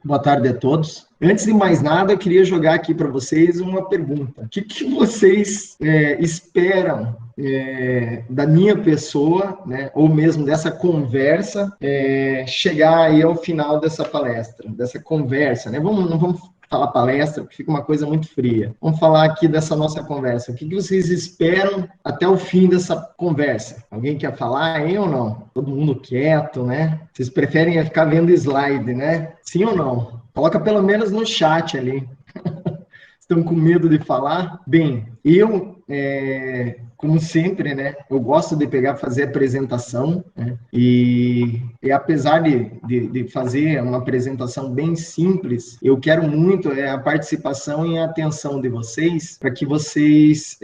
Boa tarde a todos. Antes de mais nada, eu queria jogar aqui para vocês uma pergunta. O que vocês esperam da minha pessoa, né, ou mesmo dessa conversa, chegar aí ao final dessa palestra, dessa conversa, né? Não vamos falar palestra, porque fica uma coisa muito fria. Vamos falar aqui dessa nossa conversa. O que vocês esperam até o fim dessa conversa? Alguém quer falar, hein, ou não? Todo mundo quieto, né? Vocês preferem ficar vendo slide, né? Sim ou não? Coloca pelo menos no chat ali. Estão com medo de falar? Bem, eu, como sempre, né, eu gosto de fazer apresentação, né, e apesar de fazer uma apresentação bem simples, eu quero muito a participação e a atenção de vocês, para que vocês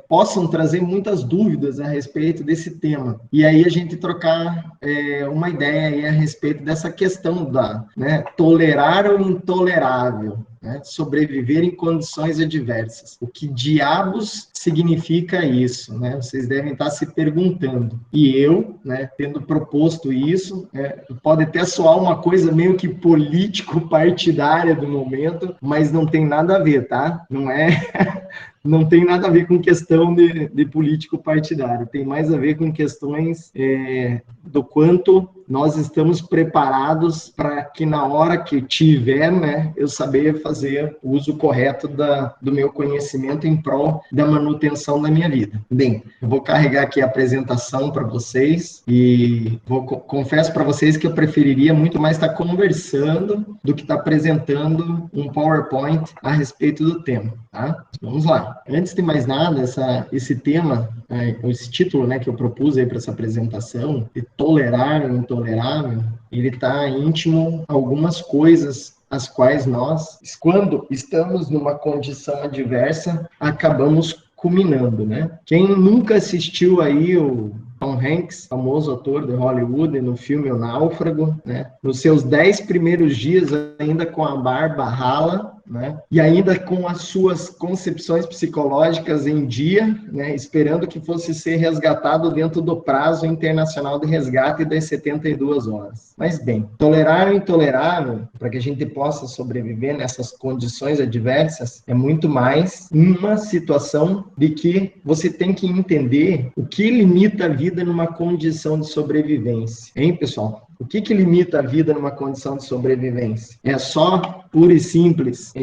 possam trazer muitas dúvidas a respeito desse tema. E aí a gente trocar uma ideia aí a respeito dessa questão né, tolerar o intolerável. Né, sobreviver em condições adversas. O que diabos significa isso? Né? Vocês devem estar se perguntando. E eu, né, tendo proposto isso, pode até soar uma coisa meio que político-partidária do momento, mas não tem nada a ver, tá? Não tem nada a ver com questão de político partidário, tem mais a ver com questões do quanto nós estamos preparados para que na hora que tiver, né, eu saber fazer o uso correto do meu conhecimento em prol da manutenção da minha vida. Bem, eu vou carregar aqui a apresentação para vocês e confesso para vocês que eu preferiria muito mais estar conversando do que estar apresentando um PowerPoint a respeito do tema, tá? Vamos lá. Antes de mais nada, esse tema, esse título, né, que eu propus aí para essa apresentação, de tolerar o intolerável, ele está íntimo a algumas coisas as quais nós, quando estamos numa condição adversa, acabamos culminando, né? Quem nunca assistiu aí o Tom Hanks, famoso ator de Hollywood, no filme O Náufrago, né? Nos seus 10 primeiros dias, ainda com a barba rala, né? E ainda com as suas concepções psicológicas em dia, né? Esperando que fosse ser resgatado dentro do prazo internacional de resgate das 72 horas. Mas bem, tolerar o intolerável, para que a gente possa sobreviver nessas condições adversas, é muito mais uma situação de que você tem que entender o que limita a vida numa condição de sobrevivência. Hein, pessoal? O que limita a vida numa condição de sobrevivência? É só, pura e simples,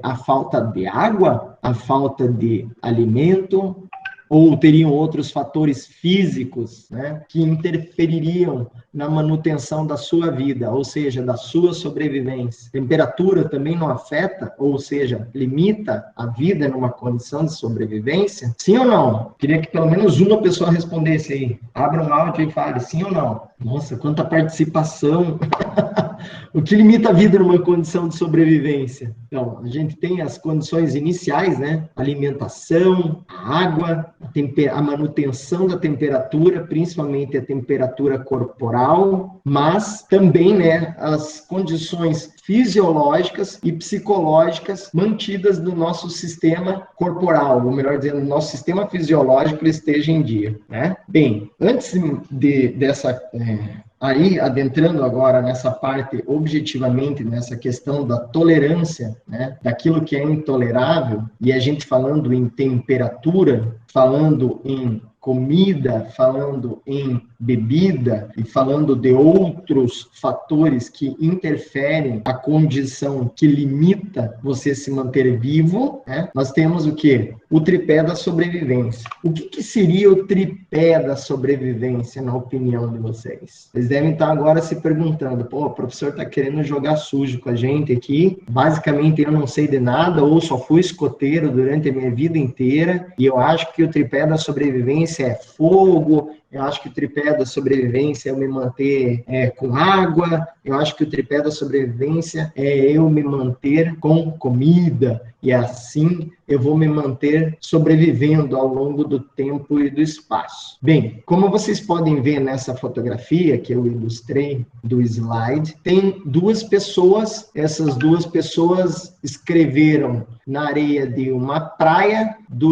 a falta de água, a falta de alimento, ou teriam outros fatores físicos, né, que interfeririam na manutenção da sua vida, ou seja, da sua sobrevivência. Temperatura também não afeta, ou seja, limita a vida numa condição de sobrevivência? Sim ou não? Queria que pelo menos uma pessoa respondesse aí. Abra um áudio e fale sim ou não. Nossa, quanta participação! O que limita a vida numa condição de sobrevivência? Então, a gente tem as condições iniciais, né? Alimentação, a água, a manutenção da temperatura, principalmente a temperatura corporal, mas também, né, as condições fisiológicas e psicológicas mantidas no nosso sistema corporal, ou melhor dizendo, no nosso sistema fisiológico esteja em dia, né? Bem, antes dessa... Aí, adentrando agora nessa parte, objetivamente, nessa questão da tolerância, né, daquilo que é intolerável, e a gente falando em temperatura, falando em comida, falando em bebida e falando de outros fatores que interferem a condição que limita você se manter vivo, né? Nós temos o quê? O tripé da sobrevivência. O que seria o tripé da sobrevivência, na opinião de vocês? Vocês devem estar agora se perguntando, o professor está querendo jogar sujo com a gente aqui, basicamente eu não sei de nada, ou só fui escoteiro durante a minha vida inteira, e eu acho que o tripé da sobrevivência é fogo, eu acho que o tripé da sobrevivência é eu me manter com água, eu acho que o tripé da sobrevivência é eu me manter com comida, e assim eu vou me manter sobrevivendo ao longo do tempo e do espaço. Bem, como vocês podem ver nessa fotografia que eu ilustrei do slide, tem duas pessoas, essas duas pessoas escreveram na areia de uma praia, de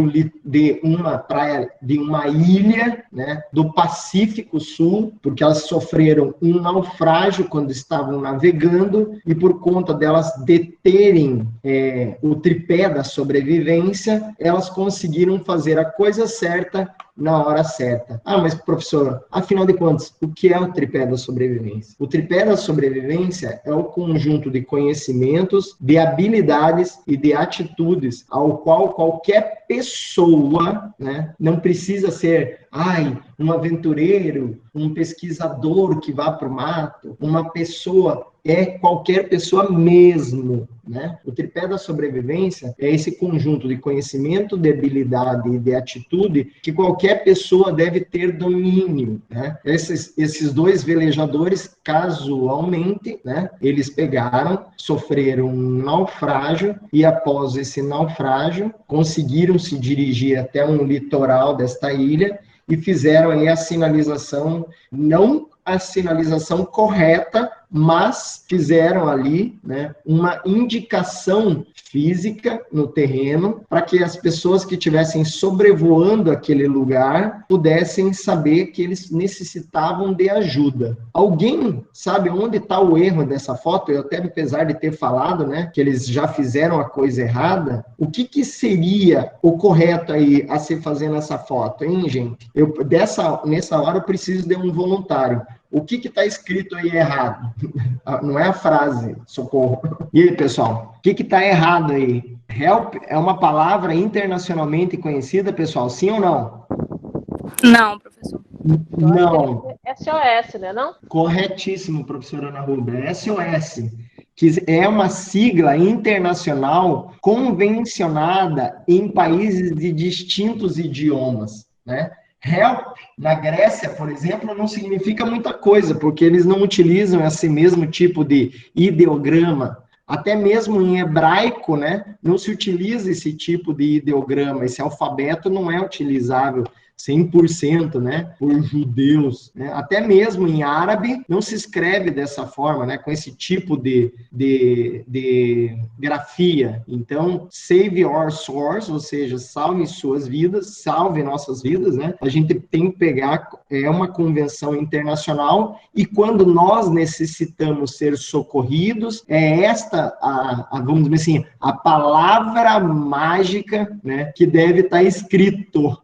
uma ilha, né, do Pacífico Sul, porque elas sofreram um naufrágio quando estavam navegando, e por conta delas deterem o tripé da sobrevivência, elas conseguiram fazer a coisa certa na hora certa. Ah, mas professor, afinal de contas, o que é o tripé da sobrevivência? O tripé da sobrevivência é o conjunto de conhecimentos, de habilidades e de atitudes ao qual qualquer pessoa, né, não precisa ser, um aventureiro, um pesquisador que vá para o mato, uma pessoa, qualquer pessoa mesmo, né? O tripé da sobrevivência é esse conjunto de conhecimento, de habilidade e de atitude que qualquer pessoa deve ter domínio, né? Esses dois velejadores, casualmente, né, eles sofreram um naufrágio e após esse naufrágio conseguiram se dirigir até um litoral desta ilha e fizeram aí a sinalização, não a sinalização correta, mas fizeram ali, né, uma indicação física no terreno para que as pessoas que estivessem sobrevoando aquele lugar pudessem saber que eles necessitavam de ajuda. Alguém sabe onde está o erro dessa foto? Eu até, apesar de ter falado, né, que eles já fizeram a coisa errada, o que seria o correto aí a se fazer nessa foto, hein, gente? Nessa hora eu preciso de um voluntário. O que está escrito aí errado? Não é a frase, socorro. E aí, pessoal, o que está errado aí? Help é uma palavra internacionalmente conhecida, pessoal? Sim ou não? Não, professor. Não. SOS, né, não? Corretíssimo, professora Ana Rubia. SOS, que é uma sigla internacional convencionada em países de distintos idiomas, né? Help, na Grécia, por exemplo, não significa muita coisa, porque eles não utilizam esse mesmo tipo de ideograma. Até mesmo em hebraico, né, não se utiliza esse tipo de ideograma, esse alfabeto não é utilizável 100%, né, por judeus, né? Até mesmo em árabe não se escreve dessa forma, né, com esse tipo de grafia. Então, save our souls, ou seja, salve suas vidas, salve nossas vidas, né? A gente tem que pegar, uma convenção internacional, e quando nós necessitamos ser socorridos, esta, vamos dizer assim, a palavra mágica, né, que deve estar escrito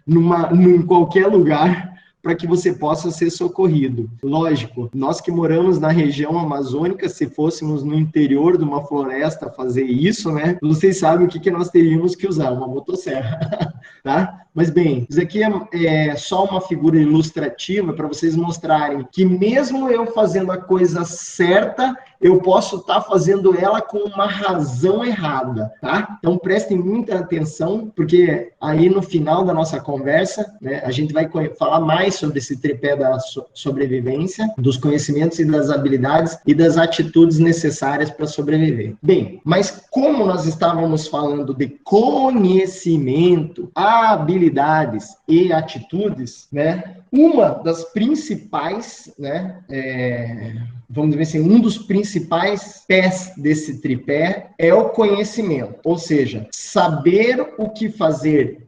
em qualquer lugar para que você possa ser socorrido. Lógico, nós que moramos na região amazônica, se fôssemos no interior de uma floresta fazer isso, né? Vocês sabem o que nós teríamos que usar, uma motosserra, tá? Mas bem, isso aqui é só uma figura ilustrativa para vocês mostrarem que mesmo eu fazendo a coisa certa, eu posso estar fazendo ela com uma razão errada, tá? Então prestem muita atenção, porque aí no final da nossa conversa, né, a gente vai falar mais sobre esse tripé da sobrevivência, dos conhecimentos e das habilidades e das atitudes necessárias para sobreviver. Bem, mas como nós estávamos falando de conhecimento, habilidades e atitudes, né, uma das principais, né, vamos dizer assim, um dos principais pés desse tripé é o conhecimento, ou seja, saber o que fazer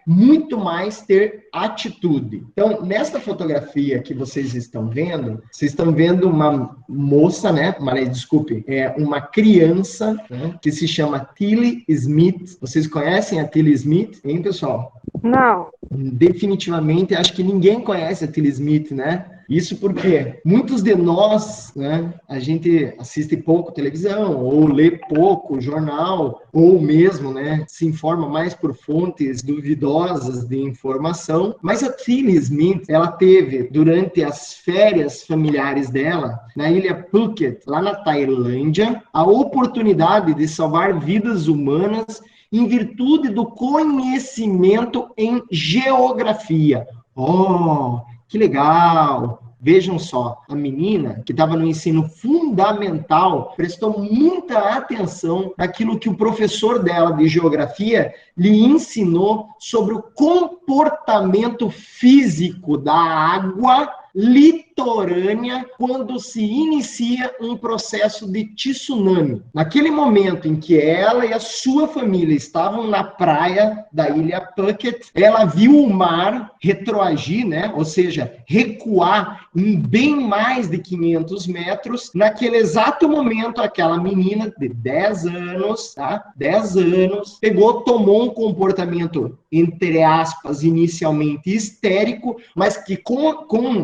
muito mais ter atitude. Então, nesta fotografia que vocês estão vendo uma moça, né? Desculpe, uma criança, né, que se chama Tilly Smith. Vocês conhecem a Tilly Smith, hein, pessoal? Não. Definitivamente, acho que ninguém conhece a Tilly Smith, né? Isso porque muitos de nós, né, a gente assiste pouco televisão, ou lê pouco jornal, ou mesmo, né, se informa mais por fontes duvidosas de informação. Mas a Tilly Smith, ela teve, durante as férias familiares dela, na ilha Phuket, lá na Tailândia, a oportunidade de salvar vidas humanas em virtude do conhecimento em geografia. Oh, que legal! Vejam só, a menina que estava no ensino fundamental prestou muita atenção naquilo que o professor dela de geografia lhe ensinou sobre o comportamento físico da água litorânea quando se inicia um processo de tsunami. Naquele momento em que ela e a sua família estavam na praia da ilha Phuket, ela viu o mar retroagir, né? Ou seja, recuar em bem mais de 500 metros. Naquele exato momento, aquela menina de 10 anos, tá? 10 anos, tomou um comportamento, entre aspas, inicialmente histérico, mas que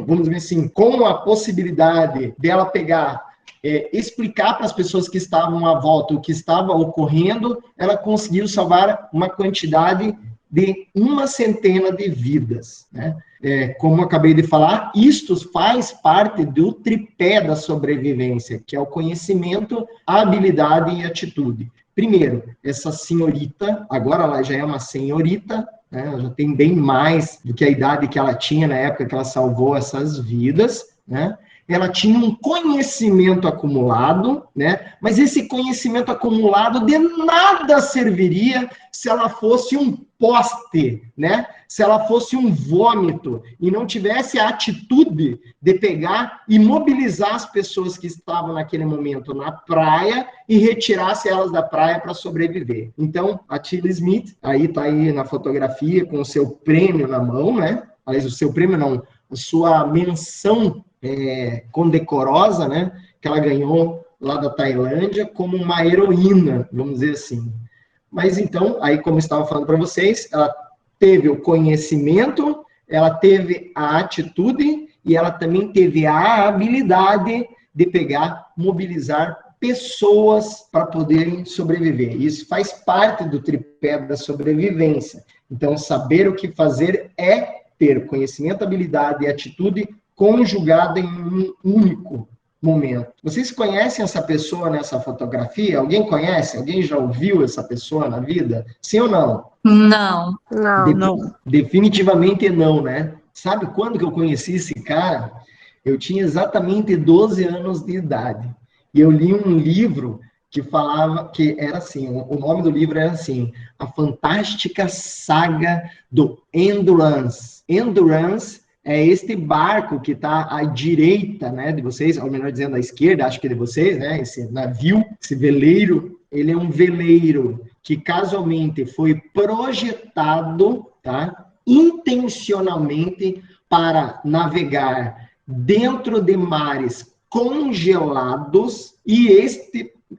vamos dizer assim, com a possibilidade dela pegar, explicar para as pessoas que estavam à volta o que estava ocorrendo, ela conseguiu salvar uma quantidade de 100 de vidas, né? Como eu acabei de falar, isto faz parte do tripé da sobrevivência, que é o conhecimento, a habilidade e a atitude. Primeiro, essa senhorita, agora ela já é uma senhorita, né? Ela já tem bem mais do que a idade que ela tinha na época que ela salvou essas vidas, né? Ela tinha um conhecimento acumulado, né? Mas esse conhecimento acumulado de nada serviria se ela fosse um poste, né? Se ela fosse um vômito e não tivesse a atitude de pegar e mobilizar as pessoas que estavam naquele momento na praia e retirasse elas da praia para sobreviver. Então, a Tilly Smith, tá aí na fotografia com o seu prêmio na mão, né? Aliás, o seu prêmio não, a sua menção condecorosa, né, que ela ganhou lá da Tailândia como uma heroína, vamos dizer assim. Mas então, aí como eu estava falando para vocês, ela teve o conhecimento, ela teve a atitude e ela também teve a habilidade de pegar, mobilizar pessoas para poderem sobreviver. Isso faz parte do tripé da sobrevivência. Então, saber o que fazer é ter conhecimento, habilidade e atitude conjugada em um único momento. Vocês conhecem essa pessoa nessa fotografia? Alguém conhece? Alguém já ouviu essa pessoa na vida? Sim ou não? Não. Não. Definitivamente não, né? Sabe quando que eu conheci esse cara? Eu tinha exatamente 12 anos de idade. E eu li um livro que falava, que era assim, o nome do livro era assim, A Fantástica Saga do Endurance. Endurance é este barco que está à direita, né, de vocês, ou melhor dizendo, à esquerda, acho que de vocês, né, esse navio, esse veleiro, ele é um veleiro que casualmente foi projetado, tá, intencionalmente para navegar dentro de mares congelados, e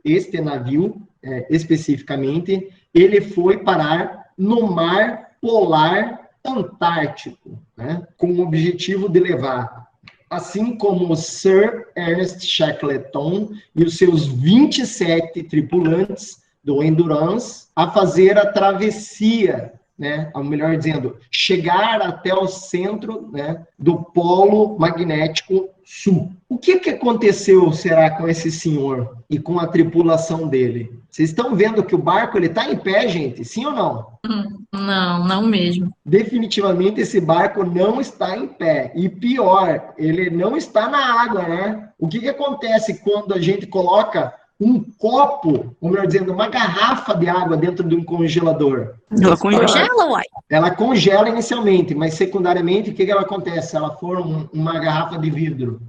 este navio, especificamente, ele foi parar no mar polar Antártico, né, com o objetivo de levar, assim como o Sir Ernest Shackleton e os seus 27 tripulantes do Endurance, a fazer a travessia, né, ou melhor dizendo, chegar até o centro, né, do Polo Magnético Sul. O que aconteceu, será, com esse senhor e com a tripulação dele? Vocês estão vendo que o barco está em pé, gente? Sim ou não? Não mesmo. Definitivamente esse barco não está em pé. E pior, ele não está na água, né? O que acontece quando a gente coloca um copo, ou melhor dizendo, uma garrafa de água dentro de um congelador? Ela congela, uai? Ela congela inicialmente, mas secundariamente, o que ela acontece se ela for uma garrafa de vidro?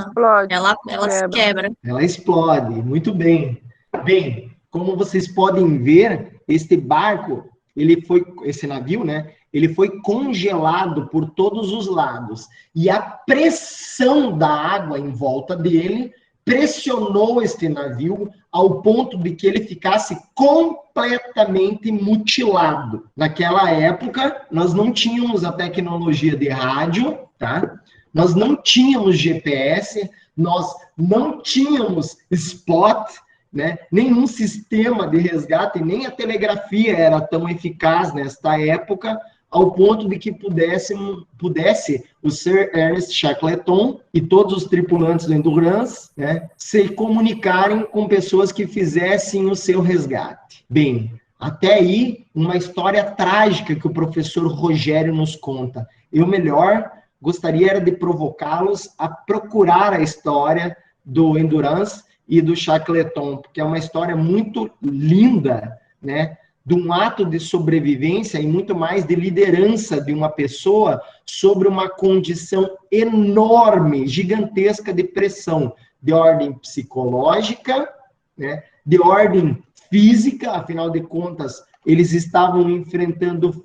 Explode. Ela se quebra. Ela explode, muito bem. Bem, como vocês podem ver, este barco, esse navio, né? Ele foi congelado por todos os lados. E a pressão da água em volta dele pressionou este navio ao ponto de que ele ficasse completamente mutilado. Naquela época, nós não tínhamos a tecnologia de rádio, tá? Nós não tínhamos GPS, nós não tínhamos spot, né? Nenhum sistema de resgate, nem a telegrafia era tão eficaz nesta época, ao ponto de que pudesse o Sir Ernest Shackleton e todos os tripulantes do Endurance, né, se comunicarem com pessoas que fizessem o seu resgate. Bem, até aí, uma história trágica que o professor Rogério nos conta. Eu, gostaria era de provocá-los a procurar a história do Endurance e do Shackleton, porque é uma história muito linda, né, de um ato de sobrevivência e muito mais de liderança de uma pessoa sobre uma condição enorme, gigantesca de pressão, de ordem psicológica, né, de ordem física, afinal de contas, eles estavam enfrentando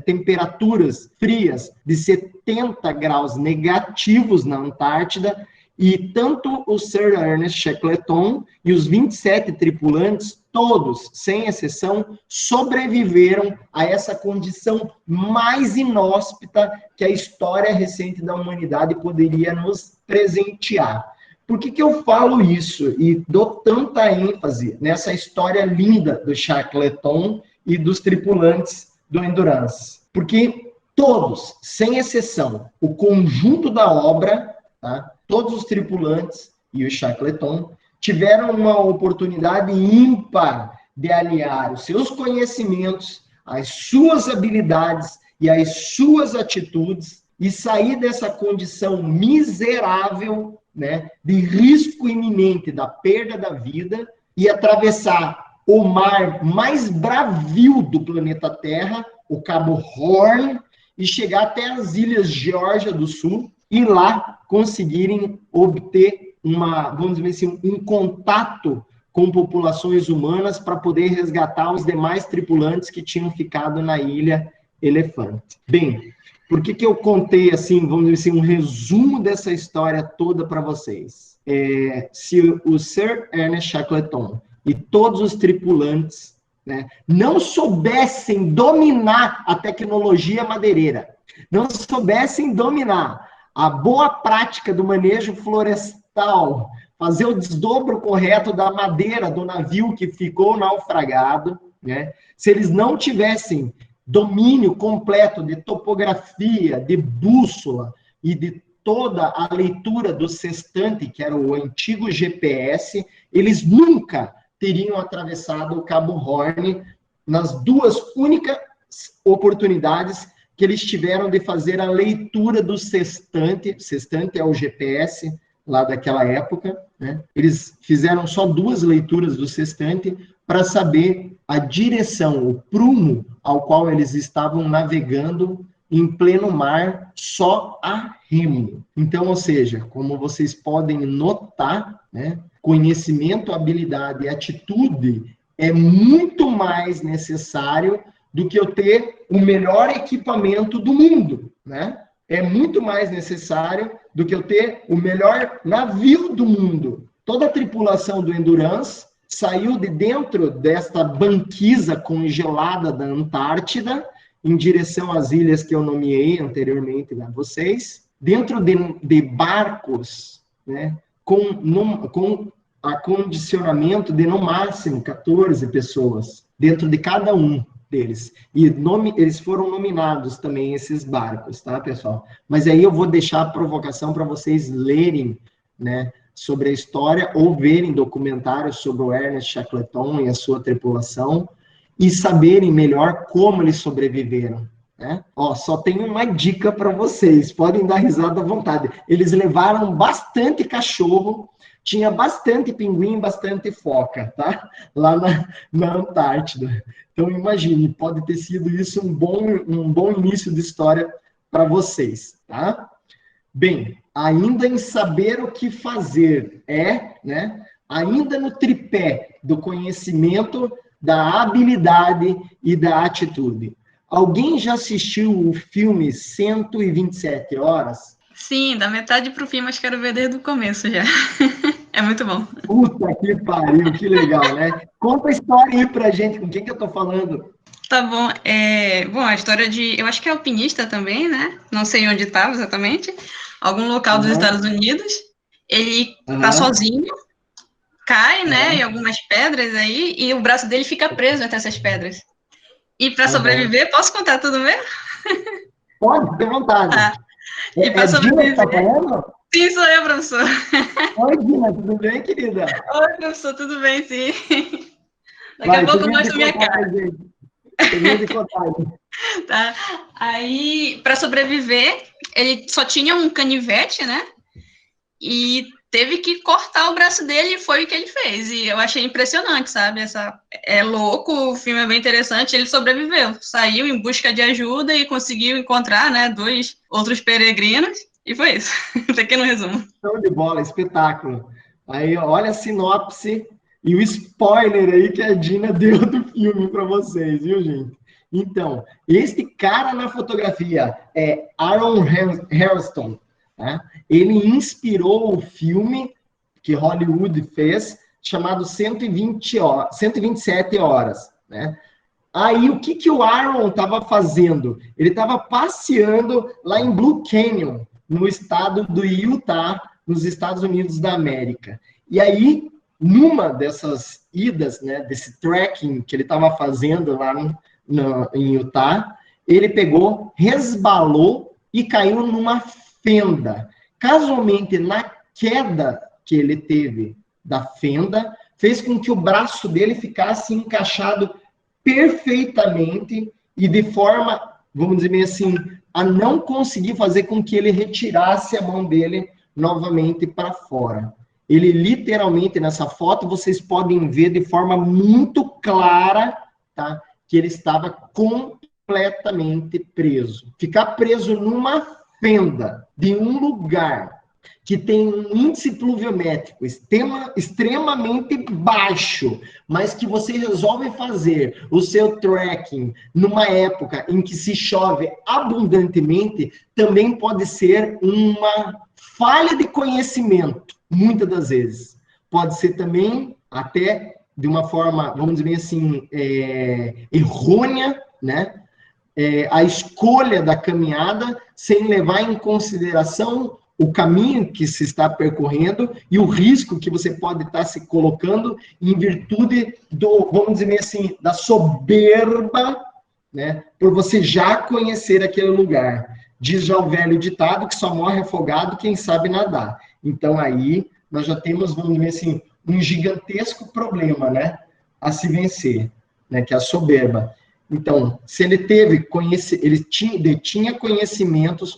temperaturas frias de 70 graus negativos na Antártida, e tanto o Sir Ernest Shackleton e os 27 tripulantes, todos, sem exceção, sobreviveram a essa condição mais inóspita que a história recente da humanidade poderia nos presentear. Por que eu falo isso e dou tanta ênfase nessa história linda do Shackleton e dos tripulantes do Endurance? Porque todos, sem exceção, o conjunto da obra, tá? Todos os tripulantes e o Shackleton tiveram uma oportunidade ímpar de aliar os seus conhecimentos, as suas habilidades e as suas atitudes e sair dessa condição miserável, né, de risco iminente da perda da vida e atravessar o mar mais bravio do planeta Terra, o Cabo Horn, e chegar até as Ilhas Geórgia do Sul e lá conseguirem obter vamos dizer assim, um contato com populações humanas para poder resgatar os demais tripulantes que tinham ficado na Ilha Elefante. Bem, por que eu contei, assim, vamos dizer assim, um resumo dessa história toda para vocês? Se o Sir Ernest Shackleton e todos os tripulantes, né, não soubessem dominar a tecnologia madeireira, não soubessem dominar a boa prática do manejo florestal, fazer o desdobro correto da madeira do navio que ficou naufragado, né? Se eles não tivessem domínio completo de topografia, de bússola e de toda a leitura do sextante, que era o antigo GPS, eles nunca teriam atravessado o Cabo Horn nas duas únicas oportunidades que eles tiveram de fazer a leitura do sextante. Sextante é o GPS lá daquela época, né? Eles fizeram só 2 leituras do sextante para saber a direção, o prumo ao qual eles estavam navegando em pleno mar, só a remo. Então, ou seja, como vocês podem notar, né, conhecimento, habilidade e atitude é muito mais necessário do que eu ter o melhor equipamento do mundo, né? É muito mais necessário do que eu ter o melhor navio do mundo. Toda a tripulação do Endurance saiu de dentro desta banquisa congelada da Antártida, em direção às ilhas que eu nomeei anteriormente a vocês, dentro de barcos, né, com acondicionamento de no máximo 14 pessoas, dentro de cada um deles. E eles foram nominados também, esses barcos, tá, pessoal? Mas aí eu vou deixar a provocação para vocês lerem, né, sobre a história ou verem documentários sobre o Ernest Shackleton e a sua tripulação e saberem melhor como eles sobreviveram, né? Ó, só tem uma dica para vocês, podem dar risada à vontade. Eles levaram bastante cachorro, tinha bastante pinguim, bastante foca, tá? Lá na Antártida. Então, imagine, pode ter sido isso um bom início de história para vocês, tá? Bem, ainda em saber o que fazer, né? Ainda no tripé do conhecimento, da habilidade e da atitude. Alguém já assistiu o filme 127 Horas? Sim, da metade pro fim, mas quero ver desde o começo já. É muito bom. Puta que pariu, que legal, né? Conta a história aí pra gente, com quem que eu tô falando? Tá bom, bom, a história eu acho que é alpinista também, né? Não sei onde estava exatamente, algum local dos Estados Unidos. Ele tá sozinho, cai, né, em algumas pedras aí, e o braço dele fica preso até essas pedras. E para sobreviver, posso contar tudo mesmo? Pode, fique à vontade. Tá. E para sobreviver... Tá falando? Sim, sou eu, professor. Oi, Dina, tudo bem, querida? Oi, professor, tudo bem, sim. Daqui a pouco eu mostro minha cara. Termina de contar. Tá. Aí, para sobreviver, ele só tinha um canivete, né? E teve que cortar o braço dele e foi o que ele fez. E eu achei impressionante, sabe? É louco, o filme é bem interessante. Ele sobreviveu, saiu em busca de ajuda e conseguiu encontrar, né, 2 outros peregrinos. E foi isso. Pequeno resumo. Show de bola, espetáculo. Aí, olha a sinopse e o spoiler aí que a Dina deu do filme para vocês, viu, gente? Então, este cara na fotografia é Aaron Hairston, tá? Ele inspirou o filme que Hollywood fez, chamado 127 horas, né? Aí, o que o Aaron estava fazendo? Ele estava passeando lá em Blue Canyon, no estado do Utah, nos Estados Unidos da América. E aí, numa dessas idas, né, desse trekking que ele estava fazendo lá em Utah, ele pegou, resbalou e caiu numa fenda. Casualmente, na queda que ele teve da fenda, fez com que o braço dele ficasse encaixado perfeitamente e de forma, vamos dizer assim, a não conseguir fazer com que ele retirasse a mão dele novamente para fora. Ele literalmente, nessa foto, vocês podem ver de forma muito clara, tá, que ele estava completamente preso. Ficar preso numa fenda de um lugar que tem um índice pluviométrico extremamente baixo, mas que você resolve fazer o seu trekking numa época em que se chove abundantemente, também pode ser uma falha de conhecimento, muitas das vezes. Pode ser também, até de uma forma, vamos dizer assim, errônea, né? A escolha da caminhada sem levar em consideração o caminho que se está percorrendo e o risco que você pode estar se colocando em virtude do, vamos dizer assim, da soberba, né, por você já conhecer aquele lugar. Diz já o velho ditado que só morre afogado quem sabe nadar. Então aí nós já temos, vamos dizer assim, um gigantesco problema, né, a se vencer, né, que é a soberba. Então, se ele detinha conhecimentos,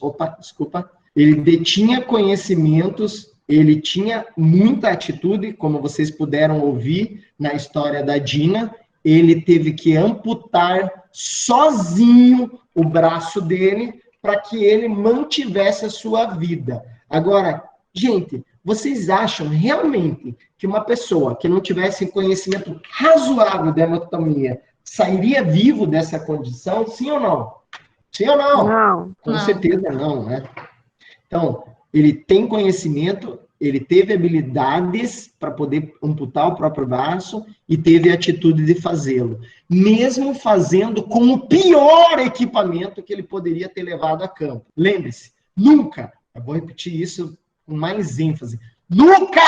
ele detinha conhecimentos, ele tinha muita atitude, como vocês puderam ouvir na história da Dina, ele teve que amputar sozinho o braço dele para que ele mantivesse a sua vida. Agora, gente, vocês acham realmente que uma pessoa que não tivesse conhecimento razoável de anatomia sairia vivo dessa condição? Sim ou não? Sim ou não? Não. Com certeza não, né? Então, ele tem conhecimento, ele teve habilidades para poder amputar o próprio braço e teve a atitude de fazê-lo, mesmo fazendo com o pior equipamento que ele poderia ter levado a campo. Lembre-se, nunca, eu vou repetir isso com mais ênfase, nunca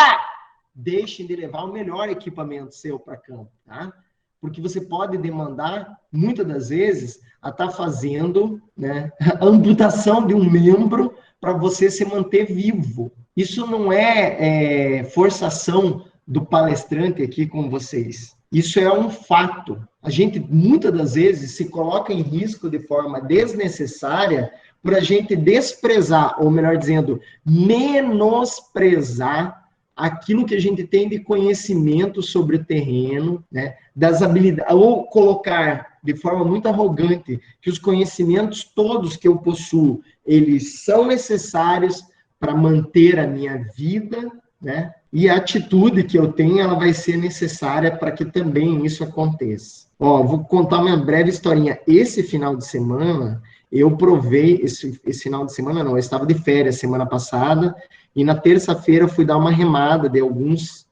deixem de levar o melhor equipamento seu para campo, tá? Porque você pode demandar, muitas das vezes, a estar fazendo, né, a amputação de um membro para você se manter vivo. Isso não é forçação do palestrante aqui com vocês. Isso é um fato. A gente, muitas das vezes, se coloca em risco de forma desnecessária por a gente desprezar, ou melhor dizendo, menosprezar aquilo que a gente tem de conhecimento sobre o terreno, né, das habilidades, ou colocar de forma muito arrogante que os conhecimentos todos que eu possuo, eles são necessários para manter a minha vida, né, e a atitude que eu tenho, ela vai ser necessária para que também isso aconteça. Ó, vou contar uma breve historinha. Esse final de semana, eu provei, esse final de semana não, eu estava de férias semana passada, e na terça-feira eu fui dar uma remada de algumas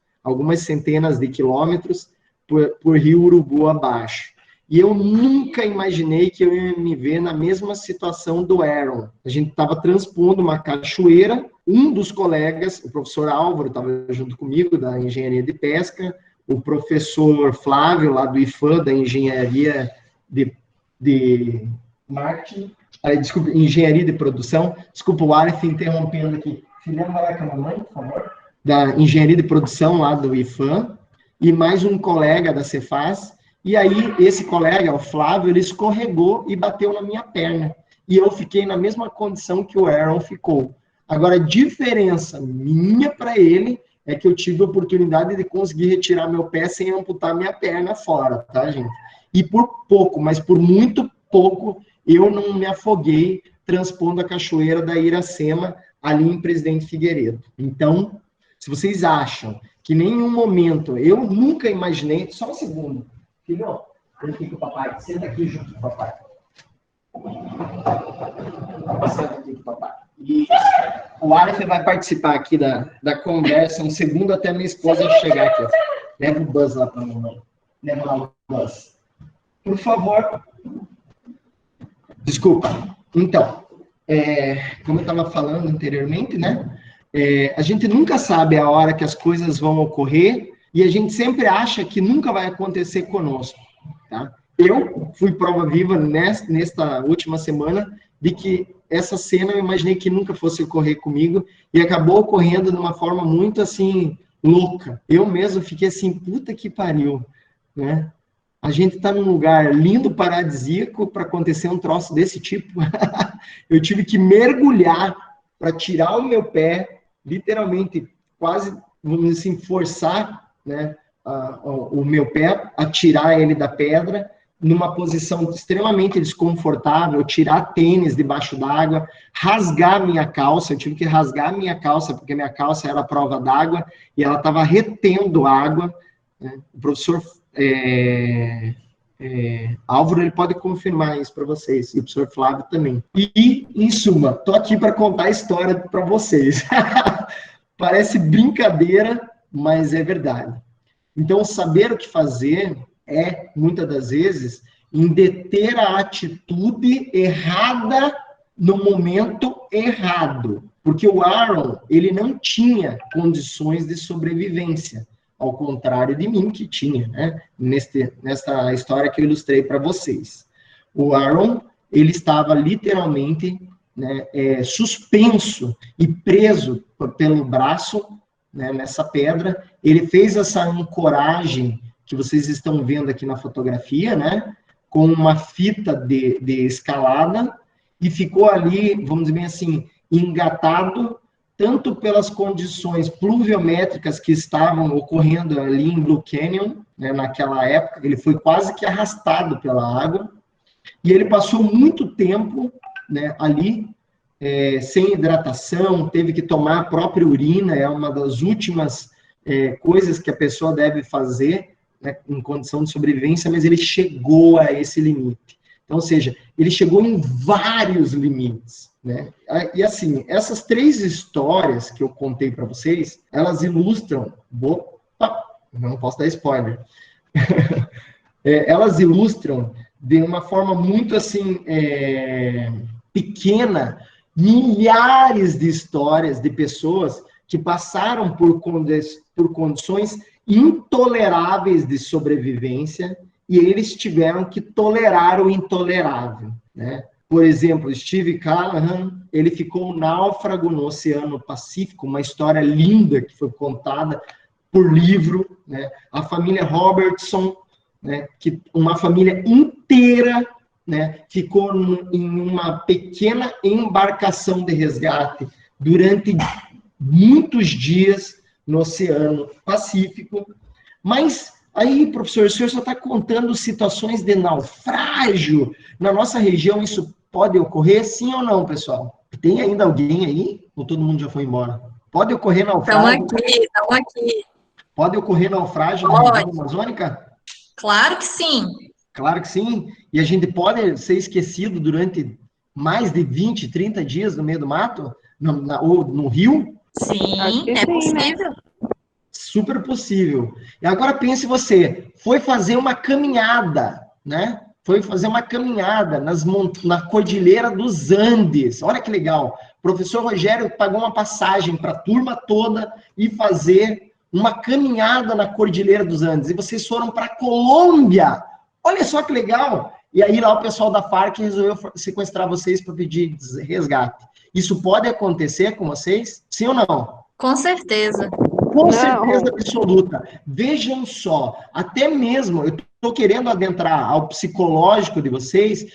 centenas de quilômetros por Rio Urubu abaixo. E eu nunca imaginei que eu ia me ver na mesma situação do Aaron. A gente estava transpondo uma cachoeira, um dos colegas, o professor Álvaro, estava junto comigo, da Engenharia de Pesca, o professor Flávio, lá do IFAM, da Engenharia de Marketing, desculpa, Engenharia de Produção, desculpa o Aleph interrompendo aqui. Filha, vai lá com a mamãe, por favor. Da Engenharia de Produção, lá do IFAM, e mais um colega da Cefaz. E aí, esse colega, o Flávio, ele escorregou e bateu na minha perna. E eu fiquei na mesma condição que o Aaron ficou. Agora, a diferença minha para ele é que eu tive a oportunidade de conseguir retirar meu pé sem amputar minha perna fora, tá, gente? E por pouco, mas por muito pouco, eu não me afoguei transpondo a cachoeira da Iracema ali em Presidente Figueiredo. Então, se vocês acham que em nenhum momento, eu nunca imaginei... Só um segundo. Filho, vem aqui com o papai. Senta aqui junto com o papai. Senta aqui com o papai. E o Aleph vai participar aqui da conversa um segundo até minha esposa chegar aqui. Leva o Buzz lá para a mamãe. Leva lá o Buzz. Por favor. Desculpa. Então, como eu estava falando anteriormente, né? A gente nunca sabe a hora que as coisas vão ocorrer e a gente sempre acha que nunca vai acontecer conosco, tá? Eu fui prova viva nesta última semana de que essa cena eu imaginei que nunca fosse ocorrer comigo e acabou ocorrendo de uma forma muito, assim, louca. Eu mesmo fiquei assim, puta que pariu, né? A gente está num lugar lindo, paradisíaco, para acontecer um troço desse tipo. Eu tive que mergulhar para tirar o meu pé, literalmente, quase, vamos dizer assim, forçar, né, o meu pé a tirar ele da pedra, numa posição extremamente desconfortável, tirar tênis debaixo d'água, rasgar minha calça, eu tive que rasgar minha calça, porque minha calça era prova d'água, e ela estava retendo água, né? O professor Álvaro, ele pode confirmar isso para vocês, e o professor Flávio também. E, em suma, estou aqui para contar a história para vocês. Parece brincadeira, mas é verdade. Então, saber o que fazer é, muitas das vezes, em deter a atitude errada no momento errado. Porque o Aaron, ele não tinha condições de sobrevivência, ao contrário de mim, que tinha, né? Nesta história que eu ilustrei para vocês. O Aaron, ele estava literalmente, né, suspenso e preso pelo braço, né, nessa pedra. Ele fez essa ancoragem que vocês estão vendo aqui na fotografia, né, com uma fita de escalada, e ficou ali, vamos dizer bem assim, engatado, tanto pelas condições pluviométricas que estavam ocorrendo ali em Blue Canyon, né, naquela época. Ele foi quase que arrastado pela água, e ele passou muito tempo, né, ali, sem hidratação, teve que tomar a própria urina, é uma das últimas coisas que a pessoa deve fazer, né, em condição de sobrevivência, mas ele chegou a esse limite. Então, ou seja, ele chegou em vários limites, né? E assim, essas 3 histórias que eu contei para vocês, elas ilustram... Opa, não posso dar spoiler. Elas ilustram de uma forma muito, assim, pequena, milhares de histórias de pessoas que passaram por condições intoleráveis de sobrevivência e eles tiveram que tolerar o intolerável, né? Por exemplo, Steve Callahan, ele ficou náufrago no Oceano Pacífico, uma história linda que foi contada por livro, né? A família Robertson, né, que uma família inteira, né, ficou em uma pequena embarcação de resgate durante muitos dias no Oceano Pacífico. Mas aí, professor, o senhor só está contando situações de naufrágio. Na nossa região isso pode ocorrer, sim ou não, pessoal? Tem ainda alguém aí? Ou todo mundo já foi embora? Pode ocorrer naufrágio? Estamos aqui. Pode ocorrer naufrágio na região amazônica? Claro que sim. Claro que sim. E a gente pode ser esquecido durante mais de 20, 30 dias no meio do mato? Ou no rio? Sim, é possível. Super possível. E agora pense você, foi fazer uma caminhada, né? Foi fazer uma caminhada na Cordilheira dos Andes. Olha que legal. O professor Rogério pagou uma passagem para a turma toda e fazer uma caminhada na Cordilheira dos Andes. E vocês foram para a Colômbia. Olha só que legal. E aí lá o pessoal da Farc resolveu sequestrar vocês para pedir resgate. Isso pode acontecer com vocês? Sim ou não? Com certeza. Com certeza absoluta. Vejam só, até mesmo, eu estou querendo adentrar ao psicológico de vocês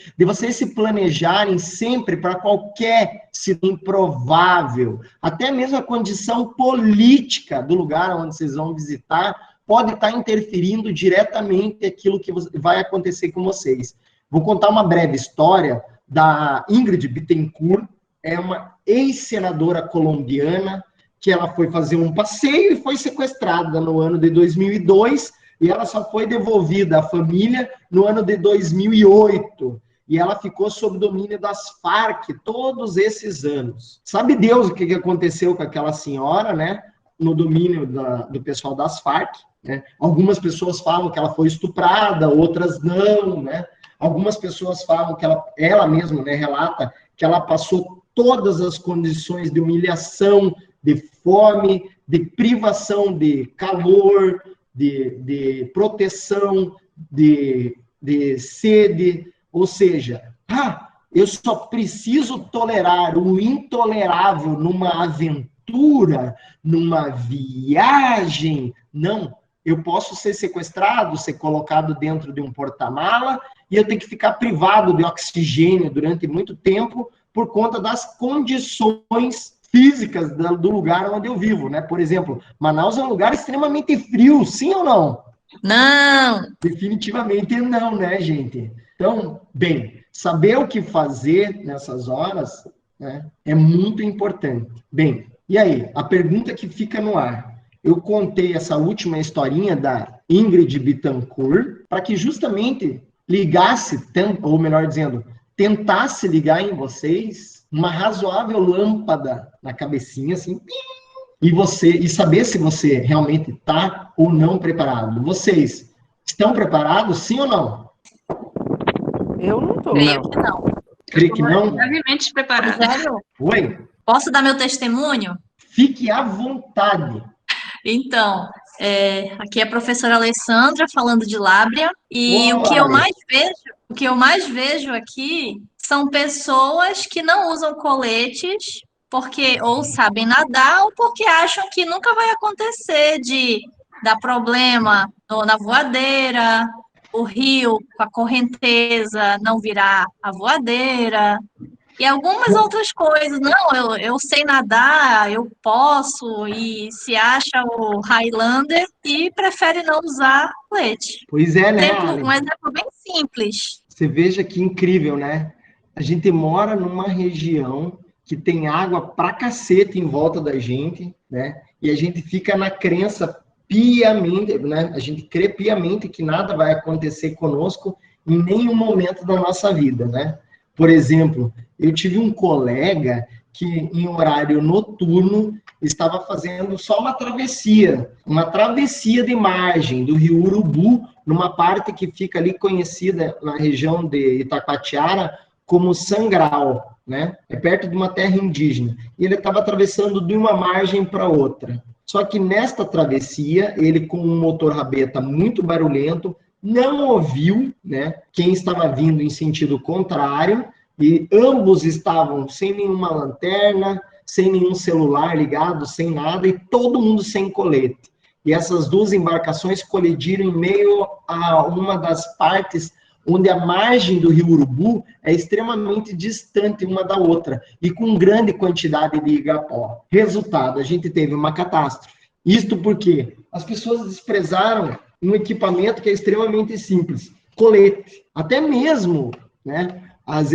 se planejarem sempre para qualquer situação improvável, até mesmo a condição política do lugar onde vocês vão visitar pode estar interferindo diretamente aquilo que vai acontecer com vocês. Vou contar uma breve história da Ingrid Betancourt, é uma ex-senadora colombiana, que ela foi fazer um passeio e foi sequestrada no ano de 2002, e ela só foi devolvida à família no ano de 2008. E ela ficou sob domínio das Farc todos esses anos. Sabe Deus o que aconteceu com aquela senhora, né? No domínio do pessoal das Farc, né? Algumas pessoas falam que ela foi estuprada, outras não, né? Algumas pessoas falam que ela mesma, né, relata que ela passou todas as condições de humilhação, de fome, de privação de calor, de proteção, de sede, ou seja, eu só preciso tolerar o intolerável numa aventura, numa viagem. Não, eu posso ser sequestrado, ser colocado dentro de um porta-mala e eu tenho que ficar privado de oxigênio durante muito tempo por conta das condições físicas do lugar onde eu vivo, né? Por exemplo, Manaus é um lugar extremamente frio, sim ou não? Não. Definitivamente não, né, gente? Então, bem, saber o que fazer nessas horas, né, é muito importante. Bem, e aí, a pergunta que fica no ar. Eu contei essa última historinha da Ingrid Betancourt para que justamente ligasse, ou melhor dizendo, tentasse ligar em vocês uma razoável lâmpada na cabecinha, assim, e saber se você realmente está ou não preparado. Vocês estão preparados, sim ou não? Eu não estou. Creio que não. Creio que não? Levemente preparada. Oi? Posso dar meu testemunho? Fique à vontade. Então, aqui é a professora Alessandra falando de Lábrea, e Olá. o que eu mais vejo aqui são pessoas que não usam coletes porque ou sabem nadar ou porque acham que nunca vai acontecer de dar problema na voadeira, o rio com a correnteza não virar a voadeira. E algumas outras coisas. Não, eu sei nadar, eu posso, e se acha o Highlander e prefere não usar colete. Pois é, né, Um exemplo bem simples. Você veja que incrível, né? A gente mora numa região que tem água pra cacete em volta da gente, né? E a gente fica na crença piamente, né? A gente crê piamente que nada vai acontecer conosco em nenhum momento da nossa vida, né? Por exemplo, eu tive um colega que, em horário noturno, estava fazendo só uma travessia de margem do rio Urubu, numa parte que fica ali conhecida na região de Itacoatiara como Sangral, né? É perto de uma terra indígena. E ele estava atravessando de uma margem para outra. Só que nesta travessia, ele com um motor rabeta muito barulhento, não ouviu, né, quem estava vindo em sentido contrário, e ambos estavam sem nenhuma lanterna, sem nenhum celular ligado, sem nada, e todo mundo sem colete. E essas duas embarcações colidiram em meio a uma das partes onde a margem do rio Urubu é extremamente distante uma da outra, e com grande quantidade de igapó. Resultado, a gente teve uma catástrofe. Isto porque as pessoas desprezaram um equipamento que é extremamente simples, colete. Até mesmo, né, às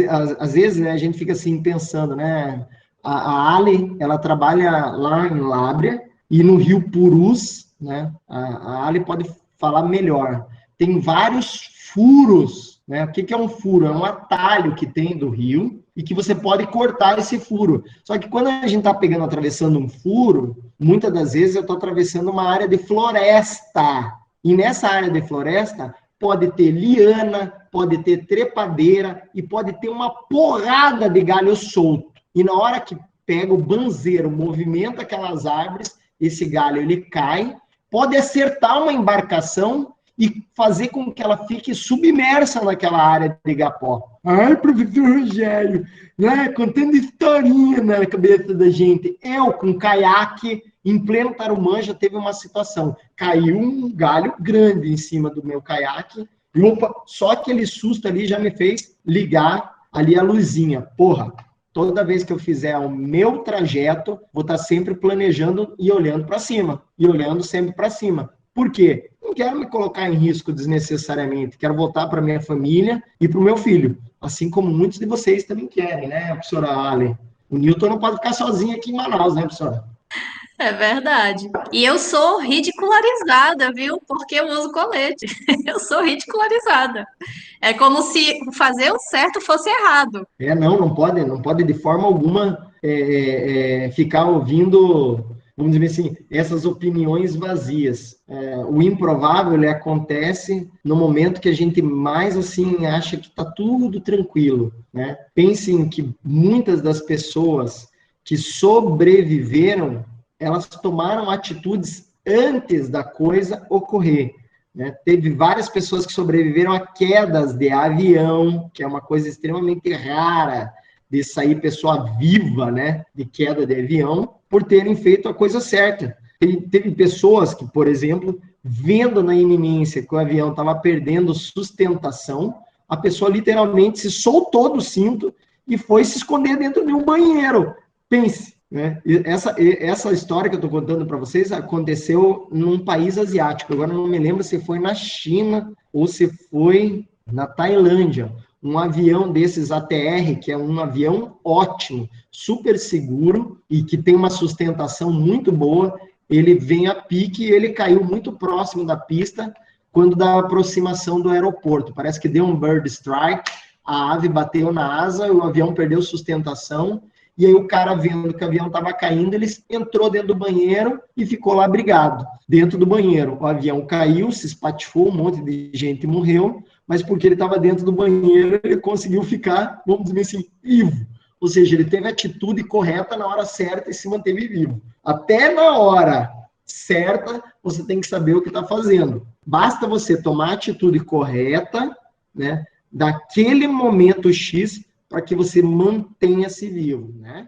vezes, né, a gente fica assim pensando, né, a Ali, ela trabalha lá em Lábrea e no Rio Purus, né, a Ali pode falar melhor. Tem vários furos, né? O que é um furo? É um atalho que tem do rio e que você pode cortar esse furo. Só que quando a gente está atravessando um furo, muitas das vezes eu estou atravessando uma área de floresta. E nessa área de floresta pode ter liana, pode ter trepadeira e pode ter uma porrada de galho solto. E na hora que pega o banzeiro, movimenta aquelas árvores, esse galho ele cai, pode acertar uma embarcação e fazer com que ela fique submersa naquela área de igapó. Ai, professor Rogério, né, contando historinha na cabeça da gente. Eu, com caiaque, Em pleno Tarumã já teve uma situação, caiu um galho grande em cima do meu caiaque, e opa, só aquele susto ali já me fez ligar ali a luzinha. Porra, toda vez que eu fizer o meu trajeto, vou estar sempre planejando e olhando para cima, e olhando sempre para cima. Por quê? Não quero me colocar em risco desnecessariamente, quero voltar para minha família e para o meu filho, assim como muitos de vocês também querem, né, professora Ale? O Newton não pode ficar sozinho aqui em Manaus, né, professora? É verdade. E eu sou ridicularizada, viu? Porque eu uso colete. Eu sou ridicularizada. É como se fazer o certo fosse errado. Não pode de forma alguma ficar ouvindo, vamos dizer assim, essas opiniões vazias. O improvável, ele acontece no momento que a gente mais, assim, acha que está tudo tranquilo, né? Pensem que muitas das pessoas que sobreviveram, elas tomaram atitudes antes da coisa ocorrer, né? Teve várias pessoas que sobreviveram a quedas de avião, que é uma coisa extremamente rara de sair pessoa viva, né, de queda de avião, por terem feito a coisa certa. Teve pessoas que, por exemplo, vendo na iminência que o avião estava perdendo sustentação, a pessoa literalmente se soltou do cinto e foi se esconder dentro de um banheiro. Pense, né? Essa história que eu estou contando para vocês aconteceu num país asiático. Agora não me lembro se foi na China ou se foi na Tailândia. Um avião desses ATR, que é um avião ótimo, super seguro e que tem uma sustentação muito boa, ele vem a pique e ele caiu muito próximo da pista quando da aproximação do aeroporto. Parece que deu um bird strike, a ave bateu na asa, o avião perdeu sustentação. E aí o cara, vendo que o avião estava caindo, ele entrou dentro do banheiro e ficou lá brigado. Dentro do banheiro, o avião caiu, se espatifou, um monte de gente morreu, mas porque ele estava dentro do banheiro, ele conseguiu ficar, vamos dizer assim, vivo. Ou seja, ele teve a atitude correta na hora certa e se manteve vivo. Até na hora certa, você tem que saber o que está fazendo. Basta você tomar a atitude correta, né, daquele momento X, para que você mantenha-se vivo, né?